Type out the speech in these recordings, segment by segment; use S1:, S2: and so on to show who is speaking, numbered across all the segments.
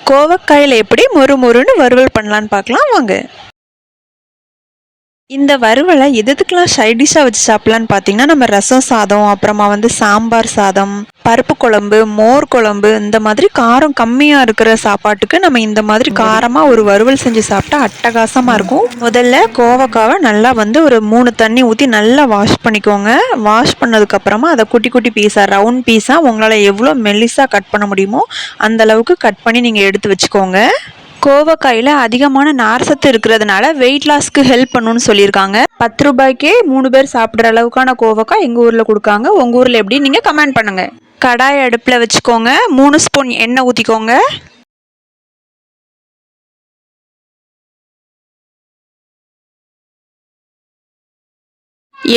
S1: கோவக்காயில் எப்படி மொறுன்னு வறுவல் பண்ணலான்னு பார்க்கலாம் வாங்க. இந்த வறுவலை எதுக்கெல்லாம் சைட் டிஷ்ஷாக வச்சு சாப்பிட்லான்னு பார்த்தீங்கன்னா, நம்ம ரசம் சாதம், அப்புறமா சாம்பார் சாதம், பருப்பு குழம்பு, மோர் குழம்பு, இந்த மாதிரி காரம் கம்மியாக இருக்கிற சாப்பாட்டுக்கு நம்ம இந்த மாதிரி காரமாக ஒரு வறுவல் செஞ்சு சாப்பிட்டா அட்டகாசமாக இருக்கும். முதல்ல கோவக்காவை நல்லா ஒரு 3 தண்ணி ஊற்றி நல்லா வாஷ் பண்ணிக்கோங்க. வாஷ் பண்ணதுக்கப்புறமா அதை குட்டி குட்டி பீஸாக ரவுண்ட் பீஸாக உங்களால் எவ்வளோ மெல்லிஸாக கட் பண்ண முடியுமோ அந்த அளவுக்கு கட் பண்ணி நீங்கள் எடுத்து வச்சுக்கோங்க. கோவக்காயில் அதிகமான நார்சத்து இருக்கிறதுனால வெயிட் லாஸ்க்கு ஹெல்ப் பண்ணுன்னு சொல்லியிருக்காங்க. 10 ரூபாய்க்கே 3 பேர் சாப்பிட்ற அளவுக்கான கோவக்காய் எங்கள் ஊரில் கொடுக்காங்க. உங்கள் ஊரில் எப்படி நீங்கள் கமெண்ட் பண்ணுங்கள். கடாய் அடுப்பில் வச்சுக்கோங்க. 3 ஸ்பூன் எண்ணெய் ஊற்றிக்கோங்க.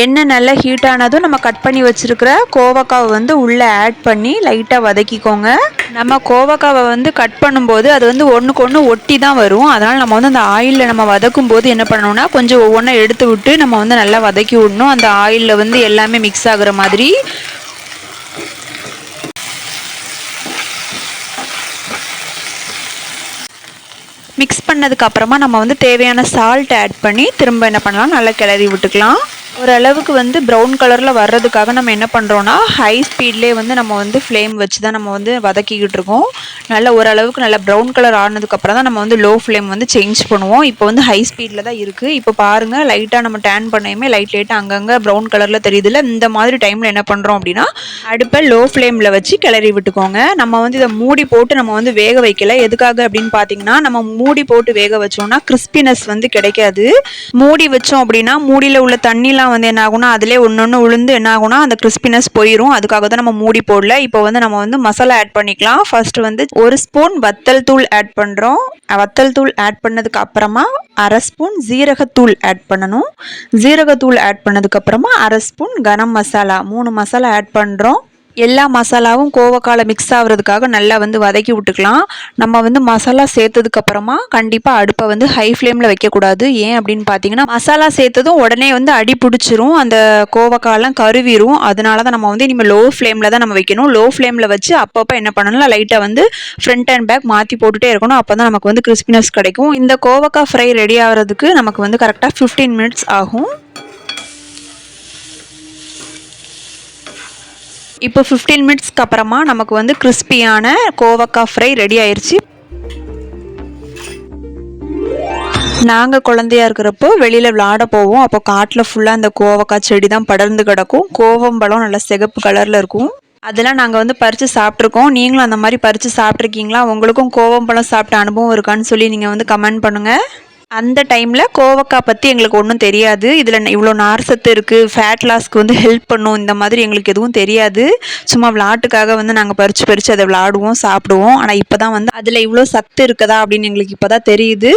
S1: எண்ணெய் நல்லா ஹீட் ஆனதும் நம்ம கட் பண்ணி வச்சுருக்கிற கோவக்காவை உள்ளே ஆட் பண்ணி லைட்டாக வதக்கிக்கோங்க. நம்ம கோவக்காவை கட் பண்ணும்போது அது ஒன்றுக்கு ஒன்று ஒட்டி தான் வரும். அதனால் நம்ம அந்த ஆயிலில் நம்ம வதக்கும் போது என்ன பண்ணணும்னா கொஞ்சம் ஒவ்வொன்றா எடுத்து விட்டு நம்ம நல்லா வதக்கி விடணும். அந்த ஆயிலில் எல்லாமே மிக்ஸ் ஆகுற மாதிரி. மிக்ஸ் பண்ணதுக்கு அப்புறமா நம்ம தேவையான சால்ட் ஆட் பண்ணி திரும்ப என்ன பண்ணலாம், நல்லா கிளறி விட்டுக்கலாம். ஓரளவுக்கு ப்ரௌன் கலரில் வர்றதுக்காக நம்ம என்ன பண்ணுறோன்னா ஹை ஸ்பீட்லேயே நம்ம ஃப்ளேம் வச்சு தான் நம்ம வதக்கிக்கிட்டு இருக்கோம். நல்லா ஓரளவுக்கு நல்லா ப்ரௌன் கலர் ஆனதுக்கப்புறம் தான் நம்ம லோ ஃப்ளேம் சேஞ்ச் பண்ணுவோம். இப்போ ஹை ஸ்பீடில் தான் இருக்குது. இப்போ பாருங்கள், லைட்டாக நம்ம டேன் பண்ணையுமே லைட்டாக அங்கங்கே ப்ரௌன் கலரில் தெரியுதுல்ல. இந்த மாதிரி டைமில் என்ன பண்ணுறோம் அப்படின்னா அடுப்பை லோ ஃப்ளேமில் வச்சு கிளறி விட்டுக்கோங்க. நம்ம இதை மூடி போட்டு நம்ம வேக வைக்கல. எதுக்காக அப்படின்னு பார்த்தீங்கன்னா, நம்ம மூடி போட்டு வேக வச்சோம்னா கிறிஸ்பினஸ் கிடைக்காது. மூடி வச்சோம் அப்படின்னா மூடியில் உள்ள தண்ணிலாம் என்ன ஆகும்னா அதிலே ஒன்று உளுந்து என்ன ஆகும்னா அந்த கிறிஸ்பினஸ் போயிடும். அதுக்காக தான் நம்ம மூடி போடல. இப்போ நம்ம மசாலா ஆட் பண்ணிக்கலாம். ஃபர்ஸ்ட் 1 ஸ்பூன் வத்தல் தூள் ஆட் பண்ணுறோம். வத்தல் தூள் ஆட் பண்ணதுக்கு அப்புறமா 1/2 ஸ்பூன் ஜீரகத்தூள் ஆட் பண்ணணும். ஜீரகத்தூள் ஆட் பண்ணதுக்கு அப்புறமா 1/2 ஸ்பூன் கரம் மசாலா, 3 மசாலா ஆட் பண்ணுறோம். எல்லா மசாலாவும் கோவக்காயில் மிக்ஸ் ஆகிறதுக்காக நல்லா வதக்கி விட்டுக்கலாம். நம்ம மசாலா சேர்த்ததுக்கப்புறமா கண்டிப்பாக அடுப்பை ஹை ஃப்ளேமில் வைக்கக்கூடாது. ஏன் அப்படின்னு பார்த்தீங்கன்னா, மசாலா சேர்த்ததும் உடனே அடி பிடிச்சிரும், அந்த கோவக்காயெல்லாம் கருவிரும். அதனால தான் நம்ம இனிமேல் லோ ஃப்ளேமில் தான் நம்ம வைக்கணும். லோ ஃப்ளேமில் வச்சு அப்பப்போ என்ன பண்ணணும், லைட்டாக ஃப்ரண்ட் அண்ட் பேக் மாற்றி போட்டுகிட்டே இருக்கணும். அப்போ தான் நமக்கு கிறிஸ்பினஸ் கிடைக்கும். இந்த கோவக்காய் ஃப்ரை ரெடி ஆகிறதுக்கு நமக்கு கரெக்டாக 15 மினிட்ஸ் ஆகும். இப்போ 15 மினிட்ஸ்க்கு அப்புறமா நமக்கு கிறிஸ்பியான கோவக்காய் ஃப்ரை ரெடி ஆயிடுச்சு. நாங்கள் குழந்தையா இருக்கிறப்போ வெளியில் விளாட போவோம். அப்போ காட்டில் ஃபுல்லாக அந்த கோவக்காய் செடி தான் படர்ந்து கிடக்கும். கோவம்பழம் நல்லா சிகப்பு கலரில் இருக்கும். அதெல்லாம் நாங்கள் பறித்து சாப்பிட்ருக்கோம். நீங்களும் அந்த மாதிரி பறித்து சாப்பிட்ருக்கீங்களா? உங்களுக்கும் கோவம்பழம் சாப்பிட்ட அனுபவம் இருக்கான்னு சொல்லி நீங்கள் கமெண்ட் பண்ணுங்கள். அந்த டைமில் கோவக்காய் பற்றி எங்களுக்கு ஒன்றும் தெரியாது. இதில் இவ்வளோ நார்சத்து இருக்குது, ஃபேட் லாஸ்க்கு ஹெல்ப் பண்ணும், இந்த மாதிரி எங்களுக்கு எதுவும் தெரியாது. சும்மா விளாட்டுக்காக நாங்கள் பறித்து அதை விளாடுவோம், சாப்பிடுவோம். ஆனால் இப்போ தான் அதில் இவ்வளோ சத்து இருக்குதா அப்படின்னு எங்களுக்கு இப்போ தான் தெரியுது.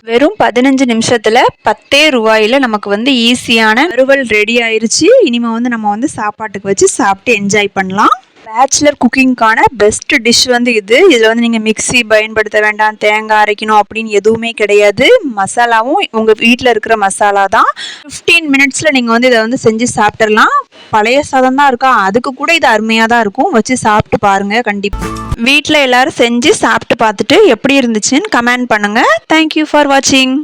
S1: வெறும் 15 நிமிஷத்தில் 10 ரூபாயில் நமக்கு ஈஸியான வறுவல் ரெடி ஆயிடுச்சு. இனிமேல் நம்ம சாப்பாட்டுக்கு வச்சு சாப்பிட்டு என்ஜாய் பண்ணலாம். பேச்சுலர் குக்கிங்கான பெஸ்ட் டிஷ் இது. இதில் நீங்கள் மிக்ஸி பயன்படுத்த வேண்டாம், தேங்காய் அரைக்கணும் அப்படின்னு எதுவுமே கிடையாது. மசாலாவும் உங்கள் வீட்டில் இருக்கிற மசாலா தான். 15 மினிட்ஸில் நீங்கள் இதை செஞ்சு சாப்பிட்றலாம். பழைய சாதம் தான் இருக்கா, அதுக்கு கூட இது அருமையாக தான் இருக்கும். வச்சு சாப்பிட்டு பாருங்கள். கண்டிப்பாக வீட்டில் எல்லோரும் செஞ்சு சாப்பிட்டு பார்த்துட்டு எப்படி இருந்துச்சுன்னு கமெண்ட் பண்ணுங்கள். தேங்க்யூ ஃபார் வாட்சிங்.